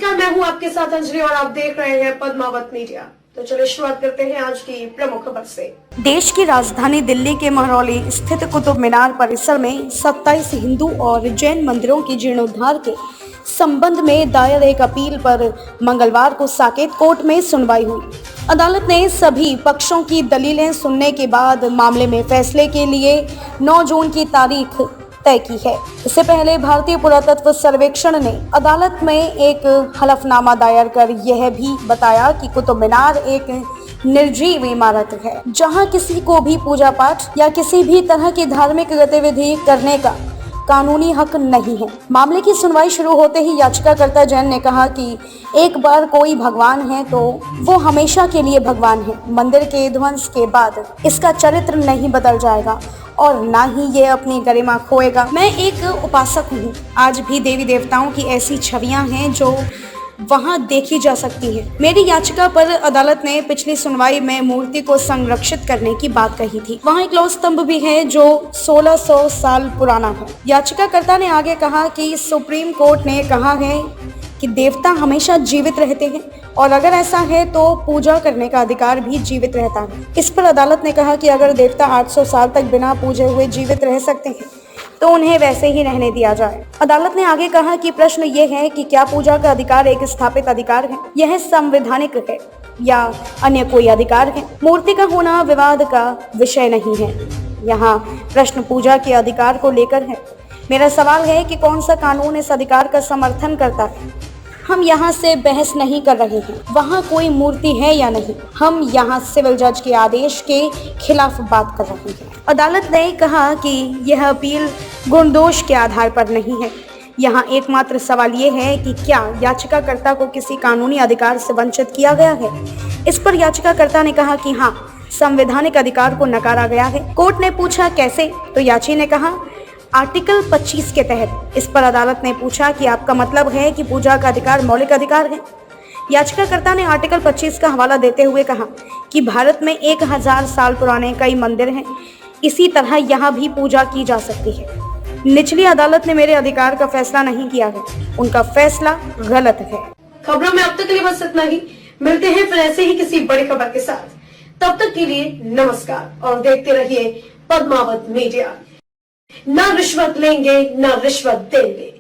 नमस्कार, मैं हूं आपके साथ अंजलि और आप देख रहे हैं पद्मावत मीडिया। तो चलिए शुरुआत करते हैं आज की प्रमुख खबर से। देश की राजधानी दिल्ली के महरौली स्थित कुतुब मीनार परिसर में 27 हिंदू और जैन मंदिरों के जीर्णोद्धार के संबंध में दायर एक अपील पर मंगलवार को साकेत कोर्ट में सुनवाई हुई। अदालत ने सभी पक्षों की दलीलें सुनने के बाद मामले में फैसले के लिए 9 जून की तारीख तय की है। इससे पहले भारतीय पुरातत्व सर्वेक्षण ने अदालत में एक हलफनामा दायर कर यह भी बताया कि कुतुब मीनार एक निर्जीव इमारत है, जहां किसी को भी पूजा पाठ या किसी भी तरह की धार्मिक गतिविधि करने का कानूनी हक नहीं है। मामले की सुनवाई शुरू होते ही याचिकाकर्ता जैन ने कहा कि एक बार कोई भगवान है तो वो हमेशा के लिए भगवान है। मंदिर के ध्वंस के बाद इसका चरित्र नहीं बदल जाएगा और ना ही ये अपनी गरिमा खोएगा। मैं एक उपासक हूँ। आज भी देवी देवताओं की ऐसी छवियां हैं जो वहां देखी जा सकती है। मेरी याचिका पर अदालत ने पिछली सुनवाई में मूर्ति को संरक्षित करने की बात कही थी। वहां एक लौह स्तंभ भी है जो 1600 साल पुराना है। याचिकाकर्ता ने आगे कहा कि सुप्रीम कोर्ट ने कहा है कि देवता हमेशा जीवित रहते हैं और अगर ऐसा है तो पूजा करने का अधिकार भी जीवित रहता है। इस पर अदालत ने कहा कि अगर देवता 800 साल तक बिना पूजे हुए जीवित रह सकते हैं तो उन्हें वैसे ही रहने दिया जाए। अदालत ने आगे कहा कि प्रश्न ये है कि क्या पूजा का अधिकार एक स्थापित अधिकार है, यह संवैधानिक है या अन्य कोई अधिकार है। मूर्ति का होना विवाद का विषय नहीं है। यहाँ प्रश्न पूजा के अधिकार को लेकर है। मेरा सवाल है कि कौन सा कानून इस अधिकार का समर्थन करता है। हम यहाँ से बहस नहीं कर रहे हैं वहाँ कोई मूर्ति है या नहीं। हम यहाँ सिविल जज के आदेश के खिलाफ बात कर रहे हैं। अदालत ने कहा कि यह अपील गुणदोष के आधार पर नहीं है। यहाँ एकमात्र सवाल ये है कि क्या याचिकाकर्ता को किसी कानूनी अधिकार से वंचित किया गया है। इस पर याचिकाकर्ता ने कहा कि हाँ, संवैधानिक अधिकार को नकारा गया है। कोर्ट ने पूछा कैसे, तो याची ने कहा आर्टिकल 25 के तहत। इस पर अदालत ने पूछा कि आपका मतलब है कि पूजा का अधिकार मौलिक अधिकार है। याचिकाकर्ता ने आर्टिकल 25 का हवाला देते हुए कहा कि भारत में 1000 साल पुराने कई मंदिर हैं, इसी तरह यहाँ भी पूजा की जा सकती है। निचली अदालत ने मेरे अधिकार का फैसला नहीं किया है, उनका फैसला गलत है। खबरों में अब तक के लिए बस इतना ही। मिलते हैं फिर ऐसे ही किसी बड़ी खबर के साथ। तब तक के लिए नमस्कार और देखते रहिए पद्मावत मीडिया। ना रिश्वत लेंगे, ना रिश्वत देंगे।